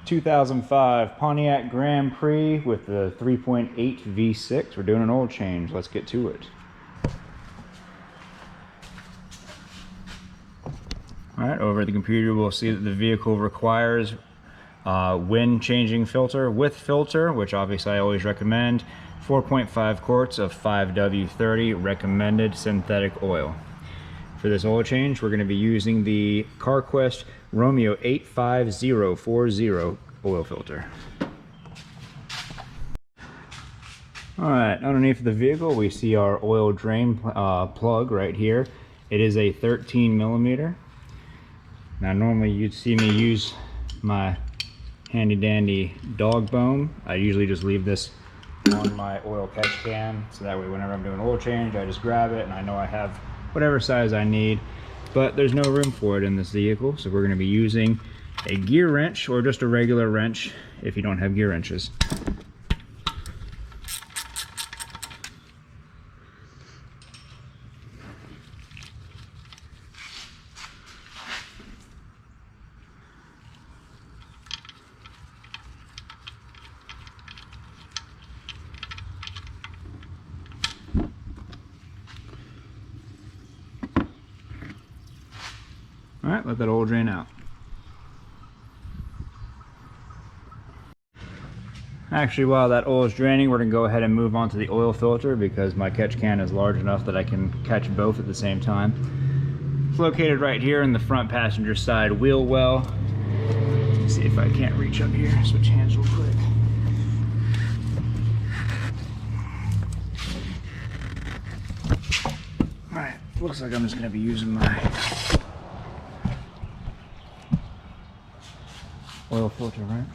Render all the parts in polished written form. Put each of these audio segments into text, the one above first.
2005 Pontiac Grand Prix with the 3.8 V6. We're doing an oil change. Let's get to it. Alright, over at the computer we'll see that the vehicle requires wind changing filter with filter, which obviously I always recommend. 4.5 quarts of 5W30 recommended synthetic oil. For this oil change, we're going to be using the CarQuest Romeo 85040 oil filter. Alright, underneath the vehicle we see our oil drain plug right here. It is a 13mm. Now normally you'd see me use my handy dandy dog bone. I usually just leave this on my oil catch can, so that way whenever I'm doing oil change I just grab it and I know I have whatever size I need. But there's no room for it in this vehicle, so we're going to be using a gear wrench or just a regular wrench if you don't have gear wrenches. Alright, let that oil drain out. Actually, while that oil is draining, we're going to go ahead and move on to the oil filter because my catch can is large enough that I can catch both at the same time. It's located right here in the front passenger side wheel well. Let's see if I can't reach up here. Switch hands real quick. Alright, looks like I'm just going to be using my oil filter wrench.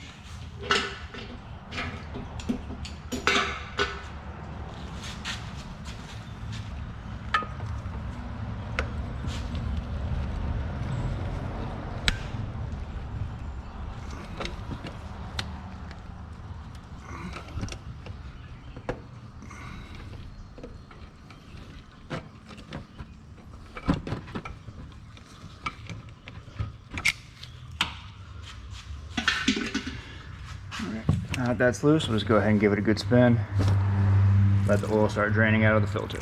Now that that's loose, we'll just go ahead and give it a good spin. Let the oil start draining out of the filter.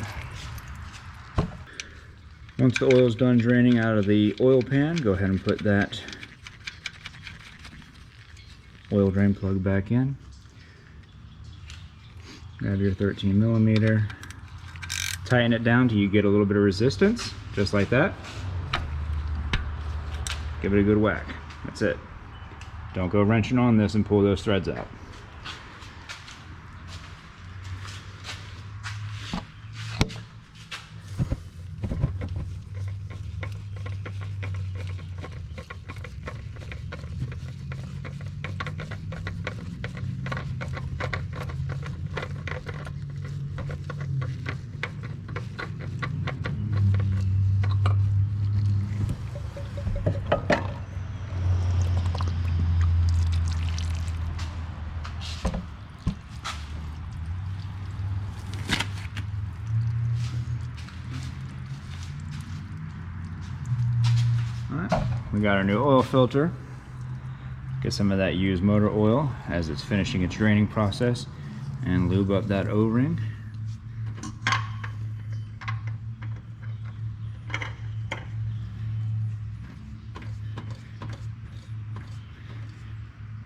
Once the oil is done draining out of the oil pan, go ahead and put that oil drain plug back in. Grab your 13mm. Tighten it down till you get a little bit of resistance, just like that. Give it a good whack. That's it. Don't go wrenching on this and pull those threads out. Alright, we got our new oil filter. Get some of that used motor oil as it's finishing its draining process and lube up that O-ring.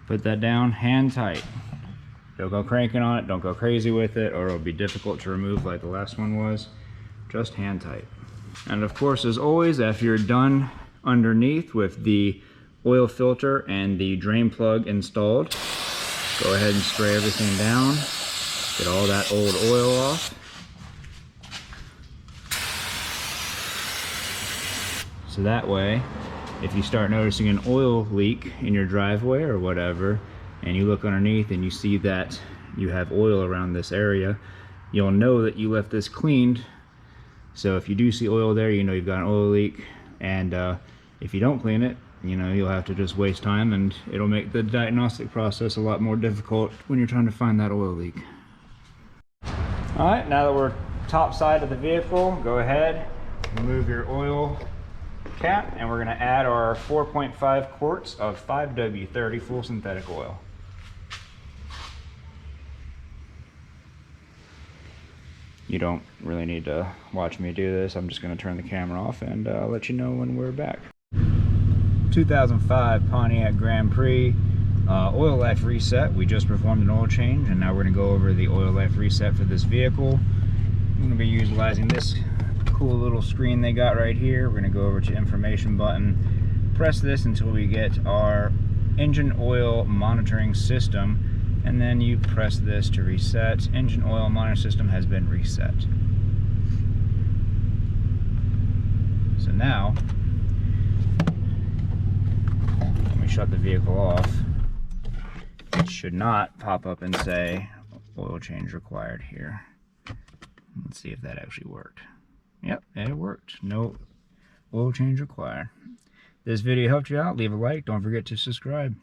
Put that down hand tight. Don't go cranking on it, don't go crazy with it, or it'll be difficult to remove like the last one was. Just hand tight. And of course, as always, after you're done underneath with the oil filter and the drain plug installed, go ahead and spray everything down. Get all that old oil off. So that way, if you start noticing an oil leak in your driveway or whatever, and you look underneath and you see that you have oil around this area, you'll know that you left this cleaned. So if you do see oil there, you know you've got an oil leak, and if you don't clean it, you know you'll have to just waste time, and it'll make the diagnostic process a lot more difficult when you're trying to find that oil leak. Alright, now that we're top side of the vehicle, go ahead, remove your oil cap, and we're going to add our 4.5 quarts of 5W30 full synthetic oil. You don't really need to watch me do this. I'm just going to turn the camera off and let you know when we're back. 2005 Pontiac Grand Prix oil life reset. We just performed an oil change, and now we're going to go over the oil life reset for this vehicle. I'm going to be utilizing this cool little screen they got right here. We're going to go over to information button, press this until we get our engine oil monitoring system, and then you press this to reset. Engine oil monitoring system has been reset. So now, when we shut the vehicle off, it should not pop up and say oil change required here. Let's see if that actually worked. Yep, it worked. No oil change required. This video helped you out. Leave a like. Don't forget to subscribe.